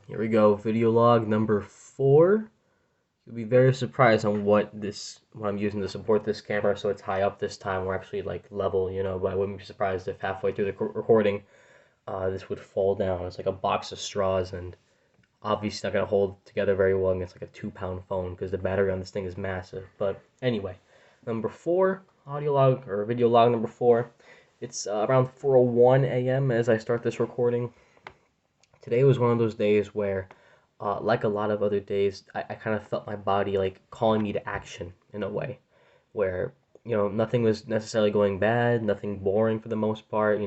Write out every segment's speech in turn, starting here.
Here we go, video log number 4. You'll be very surprised on what I'm using to support this camera. So it's high up this time. We're actually like level, but I wouldn't be surprised if halfway through the recording, this would fall down. It's like a box of straws, and obviously not gonna hold together very well. And it's like a 2 pound phone because the battery on this thing is massive. But anyway, number 4, audio log or video log number 4. It's around 4:01 a.m. as I start this recording. Today was one of those days where, like a lot of other days, I kind of felt my body like calling me to action in a way where, nothing was necessarily going bad, nothing boring for the most part,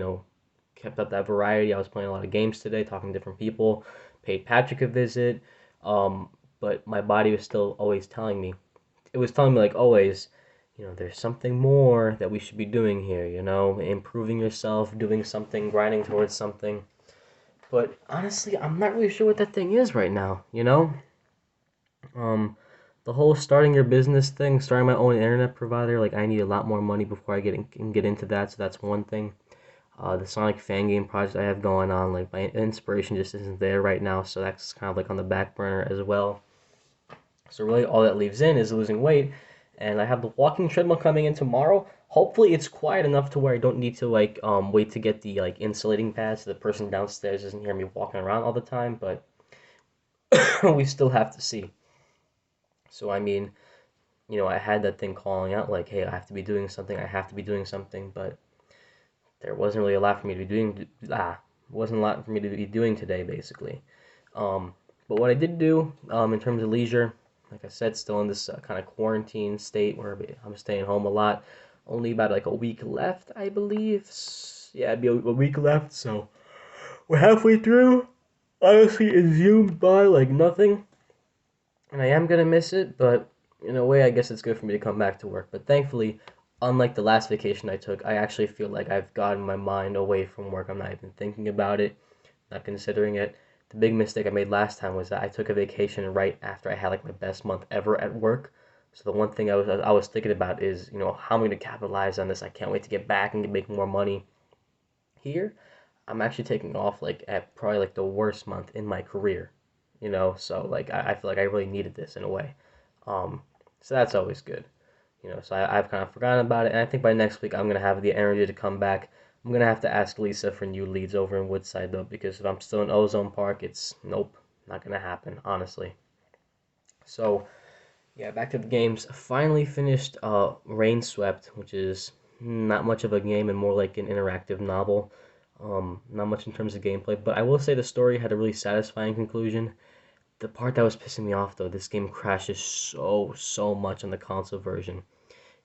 kept up that variety. I was playing a lot of games today, talking to different people, paid Patrick a visit, um, but my body was still always telling me, it was telling me like always, there's something more that we should be doing here, improving yourself, doing something, grinding towards something. But honestly, I'm not really sure what that thing is right now. Um, the whole starting your business thing, starting my own internet provider, like I need a lot more money before I can get into that, so that's one thing. The Sonic fan game project I have going on, like my inspiration just isn't there right now, so that's kind of like on the back burner as well. So really all that leaves in is losing weight, and I have the walking treadmill coming in tomorrow. Hopefully it's quiet enough to where I don't need to like wait to get the like insulating pads so the person downstairs doesn't hear me walking around all the time, but we still have to see. So I mean, I had that thing calling out like, hey, I have to be doing something, I have to be doing something, but there wasn't really a lot for me to be doing. Wasn't a lot for me to be doing today, basically. Um, but what I did do, in terms of leisure, like I said, still in this kind of quarantine state where I'm staying home a lot. Only about like a week left, I believe. Yeah, it'd be a week left, so we're halfway through. Honestly, it zoomed by like nothing, and I am gonna miss it, but in a way, I guess it's good for me to come back to work. But thankfully, unlike the last vacation I took, I actually feel like I've gotten my mind away from work. I'm not even thinking about it, not considering it. The big mistake I made last time was that I took a vacation right after I had like my best month ever at work. So the one thing I was thinking about is, how am I going to capitalize on this? I can't wait to get back and make more money. Here, I'm actually taking off like at probably like the worst month in my career, so like I feel like I really needed this in a way. Um, so that's always good, so I've kind of forgotten about it, and I think by next week I'm gonna have the energy to come back. I'm gonna have to ask Lisa for new leads over in Woodside though, because if I'm still in Ozone Park, it's nope, not gonna happen, honestly. So yeah, back to the games. Finally finished Rain Swept, which is not much of a game and more like an interactive novel. Not much in terms of gameplay, but I will say the story had a really satisfying conclusion. The part that was pissing me off though, this game crashes so much on the console version.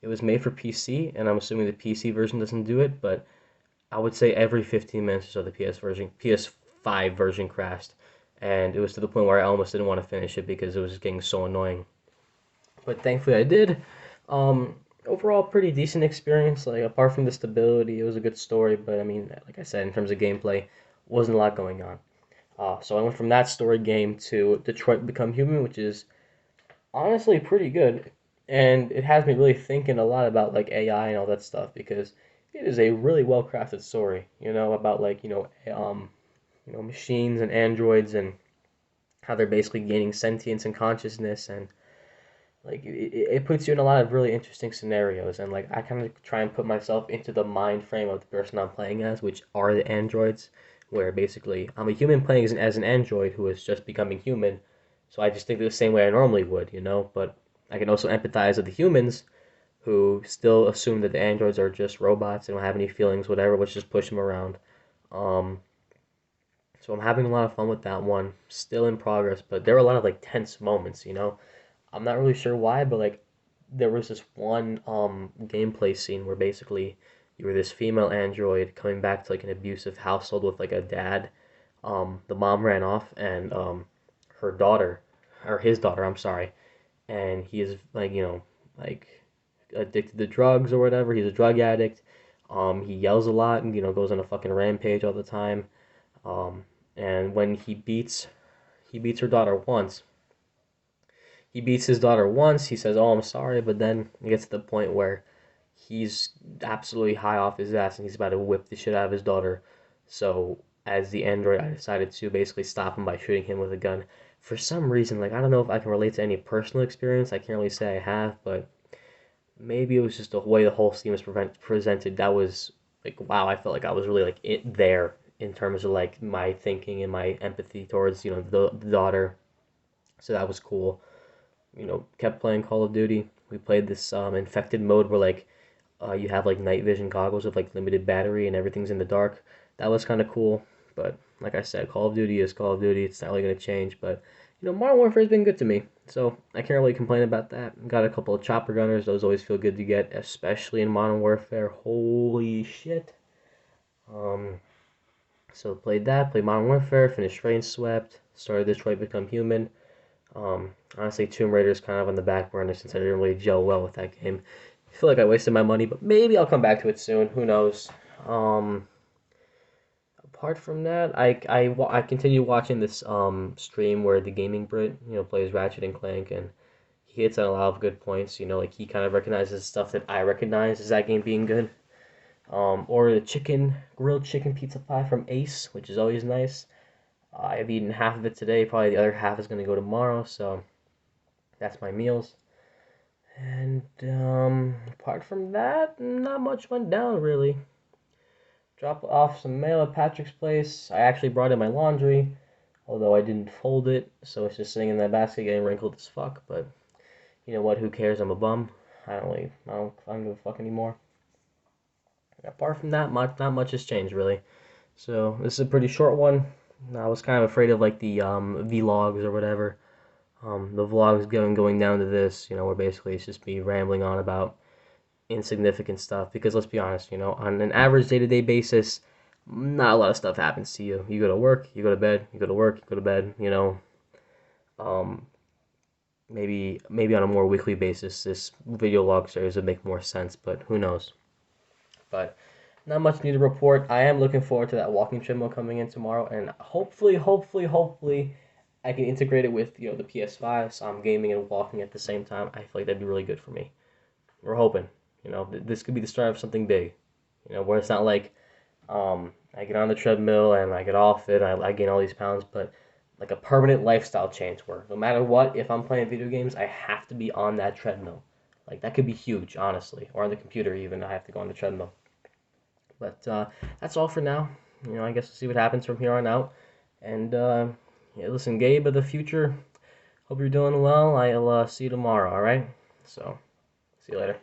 It was made for PC, and I'm assuming the PC version doesn't do it, but I would say every 15 minutes or so the PS5 version crashed, and it was to the point where I almost didn't want to finish it because it was just getting so annoying. But thankfully I did. Um, Overall, pretty decent experience. Like apart from the stability, it was a good story. But I mean, like I said, in terms of gameplay, wasn't a lot going on. So I went from that story game to Detroit Become Human, which is honestly pretty good, and it has me really thinking a lot about like AI and all that stuff because it is a really well crafted story. About like machines and androids and how they're basically gaining sentience and consciousness, and like it puts you in a lot of really interesting scenarios, and like I kind of try and put myself into the mind frame of the person I'm playing as, which are the androids, where basically I'm a human playing as an android who is just becoming human, so I just think the same way I normally would. But I can also empathize with the humans who still assume that the androids are just robots and don't have any feelings, whatever. Let's just push them around. Um, so I'm having a lot of fun with that one. Still in progress, but there were a lot of like tense moments. I'm not really sure why, but like there was this one gameplay scene where basically you were this female android coming back to like an abusive household with like a dad. The mom ran off, and her daughter, or his daughter, I'm sorry, and he is like like addicted to drugs or whatever. He's a drug addict. He yells a lot and goes on a fucking rampage all the time. Um, and when he beats her daughter once, he beats his daughter once. He says, "Oh, I'm sorry," but then it gets to the point where he's absolutely high off his ass and he's about to whip the shit out of his daughter. So as the android, I decided to basically stop him by shooting him with a gun. For some reason, like I don't know if I can relate to any personal experience. I can't really say I have, but maybe it was just the way the whole scene was presented. That was like wow. I felt like I was really like it there in terms of like my thinking and my empathy towards the daughter. So that was cool. Kept playing Call of Duty. We played this infected mode where like you have like night vision goggles with like limited battery and everything's in the dark. That was kind of cool. But like I said, Call of Duty is Call of Duty. It's not really gonna change. But Modern Warfare has been good to me, so I can't really complain about that. Got a couple of chopper gunners. Those always feel good to get, especially in Modern Warfare. Holy shit. Um, so played that. Played Modern Warfare. Finished Rain Swept. Started Detroit Become Human. Honestly, Tomb Raider is kind of on the back burner since I didn't really gel well with that game. I feel like I wasted my money, but maybe I'll come back to it soon. Who knows? Um, Apart from that, I continue watching this stream where the gaming Brit plays Ratchet and Clank, and he hits on a lot of good points. Like he kind of recognizes stuff that I recognize as that game being good. Or the grilled chicken pizza pie from Ace, which is always nice. I've eaten half of it today. Probably the other half is gonna go tomorrow. So that's my meals. And apart from that, not much went down really. Dropped off some mail at Patrick's place. I actually brought in my laundry, although I didn't fold it, so it's just sitting in that basket getting wrinkled as fuck. But you know what? Who cares? I'm a bum. I don't give a fuck anymore. Apart from that, not much has changed really. So this is a pretty short one. I was kind of afraid of like the vlogs or whatever. The vlogs going down to this, where basically it's just me rambling on about insignificant stuff. Because let's be honest, on an average day-to-day basis, not a lot of stuff happens to you. You go to work, you go to bed, you go to work, you go to bed. Um, maybe on a more weekly basis, this video log series would make more sense. But who knows? But not much new to report. I am looking forward to that walking treadmill coming in tomorrow, and hopefully, I can integrate it with the PS5, so I'm gaming and walking at the same time. I feel like that'd be really good for me. We're hoping, this could be the start of something big, where it's not like I get on the treadmill and I get off it, I gain all these pounds, but like a permanent lifestyle change where no matter what, if I'm playing video games, I have to be on that treadmill. Like that could be huge, honestly, or on the computer even. I have to go on the treadmill. But that's all for now. I guess we'll see what happens from here on out. And yeah, listen, Gabe of the future. Hope you're doing well. I'll see you tomorrow. All right. So, see you later.